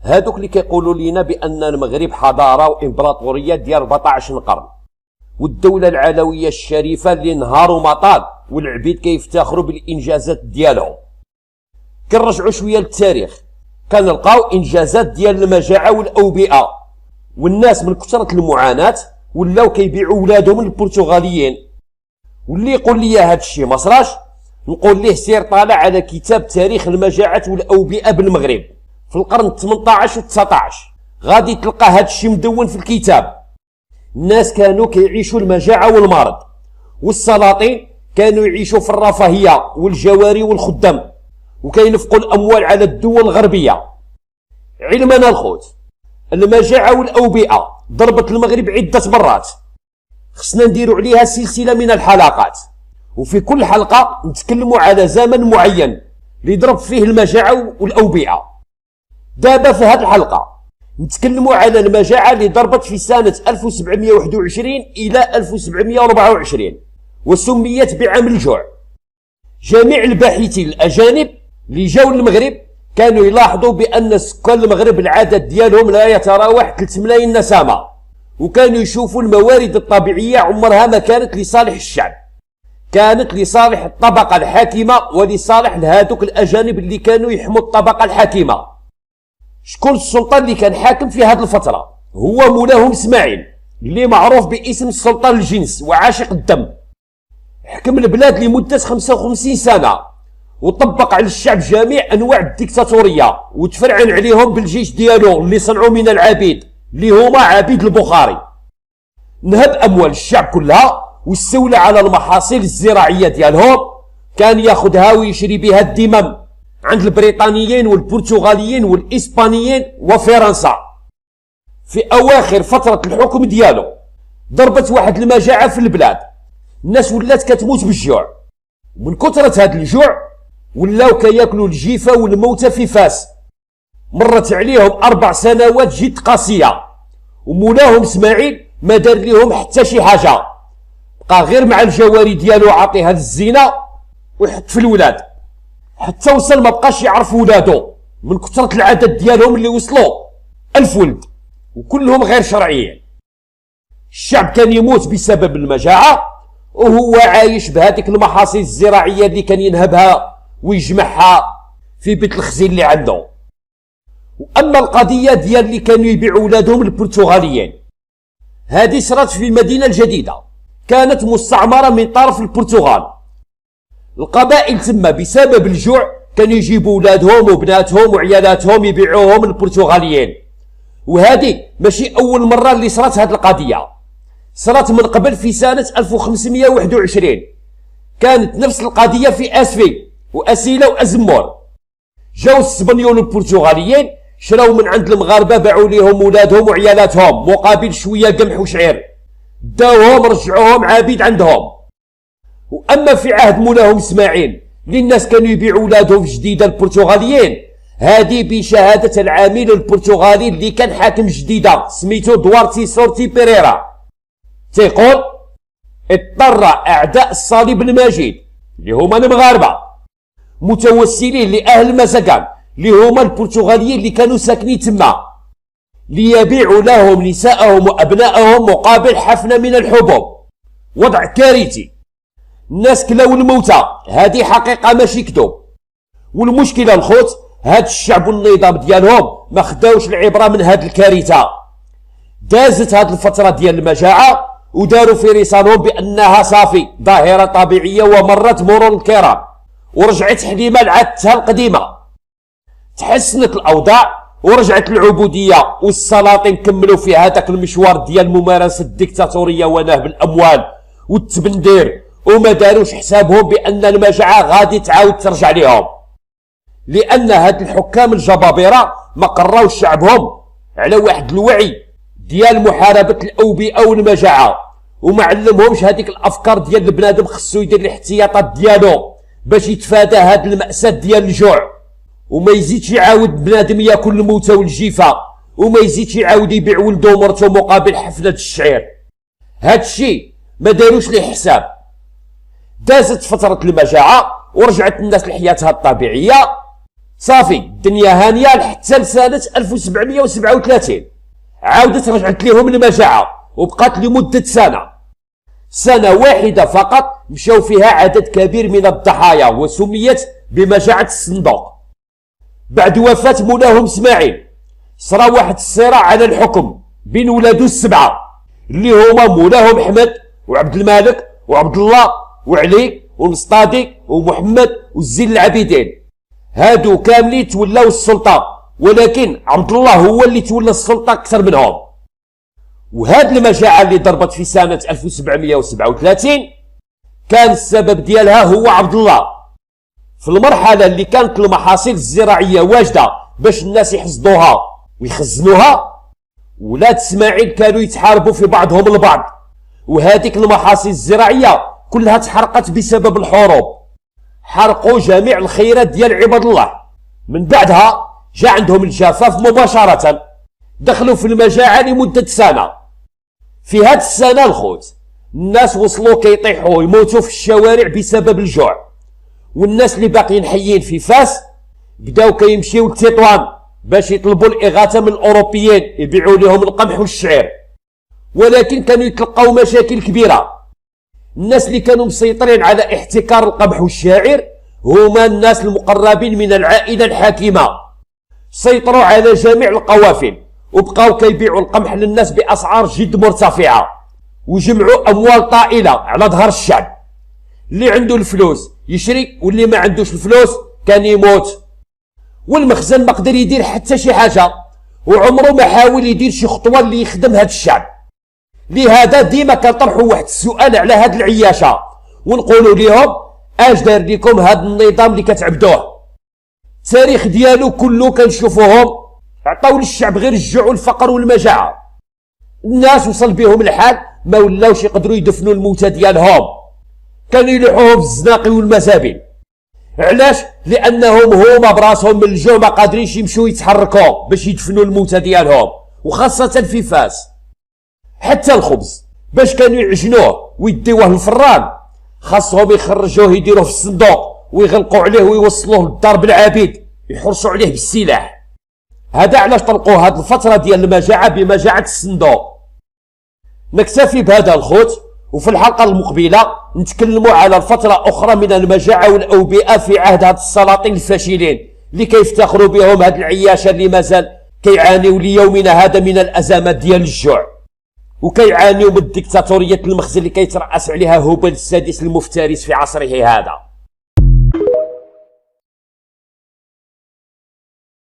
هادوك اللي كيقولوا لينا بان المغرب حضاره وامبراطوريه ديال 14 قرن، والدوله العلويه الشريفه اللي نهار وما طال والعبيد كيفتخروا بالانجازات ديالهم. كنرجعوا شويه للتاريخ كنلقاو انجازات ديال المجاعه والاوبئه، والناس من كثره المعاناه ولاو كيبيعوا ولادهم للبرتغاليين. واللي يقول لي هذا الشيء ما صراش نقول ليه سير طالع على كتاب تاريخ المجاعات والاوبئه بالمغرب في القرن 18 و 19، غادي تلقى هذا الشيء مدون في الكتاب. الناس كانوا كيعيشوا المجاعه والمرض، والسلاطين كانوا يعيشوا في الرفاهيه والجواري والخدام، وكينفقوا الاموال على الدول الغربيه. علمنا الخوت، المجاعه والاوبئه ضربت المغرب عده مرات، خصنا نديروا عليها سلسله من الحلقات، وفي كل حلقه نتكلموا على زمن معين اللي ضرب فيه المجاعه والاوبئه. دابا في هذه الحلقه نتكلموا على المجاعه اللي ضربت في سنه 1721 الى 1724 وسميت بعام الجوع. جميع الباحثين الاجانب اللي جاوا للمغرب كانوا يلاحظوا بان سكان المغرب العدد ديالهم لا يتراوح 3 ملايين نسمه، وكانوا يشوفوا الموارد الطبيعيه عمرها ما كانت لصالح الشعب، كانت لصالح الطبقه الحاكمه ولصالح هذوك الاجانب اللي كانوا يحموا الطبقه الحاكمه. شكون السلطان اللي كان حاكم في هذه الفتره؟ هو مولاهم اسماعيل اللي معروف باسم السلطان الجنس وعاشق الدم. حكم البلاد لمده 55 سنه وطبق على الشعب جميع انواع الديكتاتوريه، وتفرعن عليهم بالجيش ديالو اللي صنعوا من العبيد اللي هما عبيد البخاري. نهب اموال الشعب كلها واستولى على المحاصيل الزراعيه ديالهم، كان ياخذها ويشري بها الدمم عند البريطانيين والبرتغاليين والاسبانيين وفرنسا. في اواخر فتره الحكم ديالو ضربت واحد المجاعه في البلاد، الناس ولات كتموت بالجوع، ومن كثره هذا الجوع ولاو كياكلوا الجيفه والموتى في فاس. مرت عليهم 4 سنوات جد قاسيه، ومولاهم اسماعيل ما دار لهم حتى شي حاجه، بقى غير مع الجواري ديالو عاطي هذا الزينه ويحط في الولاد، حتى وصل ما بقاش يعرف ولادو من كثره العدد ديالهم اللي وصلوا 1000 ولد وكلهم غير شرعيين. الشعب كان يموت بسبب المجاعه، وهو عايش بهذيك المحاصيل الزراعيه اللي كان ينهبها ويجمعها في بيت الخزين اللي عنده. واما القضيه ديال اللي كانوا يبيعوا ولادهم للبرتغاليين، هذه صرات في المدينه الجديده، كانت مستعمره من طرف البرتغال. القبائل تما بسبب الجوع كانوا يجيبوا ولادهم وبناتهم وعيالاتهم يبيعوهم للبرتغاليين. وهذه ماشي اول مره اللي صرات هذه القضيه، صرات من قبل في سنه 1521 كانت نفس القضيه في اسفي واسيله وازمور. جاو السبنيول البرتغاليين شراو من عند المغاربه، باعوا ليهم ولادهم وعيالاتهم مقابل شويه قمح وشعير، داوهم رجعوهم عبيد عندهم. واما في عهد مولاهم اسماعيل اللي الناس كانوا يبيعوا ولادهم جديده البرتغاليين، هذه بشهاده العامل البرتغالي اللي كان حاكم جديده سميتو دوارتي سورتي بيريرا، تيقول: اضطر اعداء الصليب المجيد اللي هما المغاربه متوسلين لاهل مسكن اللي هما البرتغاليين اللي كانوا ساكنين تما ليبيعوا لهم نساءهم وابنائهم مقابل حفنه من الحبوب. وضع كارثي، الناس كلاو الموتى، هذه حقيقه ماشي كذوب. والمشكله الخوت هاد الشعب والنظام ديالهم ما خداوش العبره من هاد الكارثه. دازت هاد الفتره ديال المجاعه وداروا في رسالهم بانها صافي ظاهره طبيعيه ومرت مرور الكرام، ورجعت حليمه لعادتها القديمه. تحسنت الاوضاع ورجعت العبوديه، والسلاطين كملوا في هذاك المشوار ديال ممارسه الديكتاتوريه ونهب الاموال والتبندير، وما داروش حسابهم بان المجاعه غادي تعاود ترجع لهم، لان هاد الحكام الجبابره ما قراوش شعبهم على واحد الوعي ديال محاربه الاوبئه والمجاعه، وما علمهمش هذيك الافكار ديال البنادم خصو يدير الاحتياطات ديالو باش يتفادى هاد المأساة ديال الجوع، وما يزيدش يعاود بنادم ياكل الموتى والجيفه، وما يزيدش يعاود يبيع ولده ومرته مقابل حفله الشعير. هاد الشيء ما داروش ليه حساب. دازت فتره المجاعه ورجعت الناس لحياتها الطبيعيه، صافي الدنيا هانيه حتى لسنه 1737 عاودت رجعت لهم المجاعه وبقات لمده سنه واحده فقط مشاو فيها عدد كبير من الضحايا وسميت بمجاعه الصندوق. بعد وفاه مولاهم اسماعيل صرا واحد الصراع على الحكم بين ولادو السبعه اللي هما مولاهم احمد وعبد الملك وعبد الله وعلي والمصطادي ومحمد والزين العابدين. هادو كاملين تولاو السلطه، ولكن عبد الله هو اللي تولى السلطه اكثر منهم. وهاد المجاعه اللي ضربت في سنه 1737 كان السبب ديالها هو عبد الله. في المرحله اللي كانت المحاصيل الزراعيه واجده باش الناس يحصدوها ويخزنوها، ولاد اسماعيل كانوا يتحاربوا في بعضهم البعض، وهذيك المحاصيل الزراعيه كلها تحرقت بسبب الحروب. حرقوا جميع الخيرات ديال عباد الله. من بعدها جاء عندهم الجفاف مباشره، دخلوا في المجاعه لمده سنه. في هاد السنه الخوت الناس وصلوا كيطيحوا ويموتوا في الشوارع بسبب الجوع، والناس اللي باقيين حيين في فاس بداو كيمشيو لتطوان باش يطلبوا الاغاثه من الاوروبيين يبيعوا لهم القمح والشعير، ولكن كانوا يتلقاو مشاكل كبيره. الناس اللي كانوا مسيطرين على احتكار القمح والشعير هما الناس المقربين من العائله الحاكمه، سيطروا على جميع القوافل وبقاو كيبيعوا القمح للناس باسعار جد مرتفعه، وجمعوا اموال طائله على ظهر الشعب. اللي عنده الفلوس يشري واللي ما عندوش الفلوس كان يموت. والمخزن ما قدر يدير حتى شي حاجه، وعمره ما حاول يدير شي خطوه اللي يخدم هذا الشعب. لهذا ديما كنطرحوا واحد السؤال على هاد العياشه ونقولوا لهم اش دار لكم هاد النظام اللي كتعبدوه؟ التاريخ ديالو كله كنشوفوهم عطاو للشعب غير الجوع والفقر والمجاعه. الناس وصل بهم الحال ما ولاوش يقدروا يدفنوا الموتى ديالهم، كانوا يلوحوهم في الزناقي والمزابل. علاش؟ لانهم هما براسهم من الجوع ما قادرينش يمشوا يتحركوا باش يدفنوا الموتى ديالهم، وخاصه في فاس. حتى الخبز باش كانوا يعجنوه ويديوه للفران خاصهم يخرجوه يديروه في الصندوق ويغلقوا عليه ويوصلوه للدار بالعبيد يحرسوا عليه بالسلاح. هذا علاش طلقوا هذه الفتره ديال المجاعه بمجاعه الصندوق. نكتفي بهذا الخوت، وفي الحلقه المقبله نتكلموا على الفتره اخرى من المجاعه والاوبئه في عهد هاد السلاطين الفاشلين اللي كيفتخروا بهم هاد العياشه اللي مازال كيعانيوا ليومنا هذا من الازمات ديال الجوع، وكيعانيوا من الديكتاتوريه المخزن اللي كيترأس عليها هبل السادس المفترس في عصره هذا.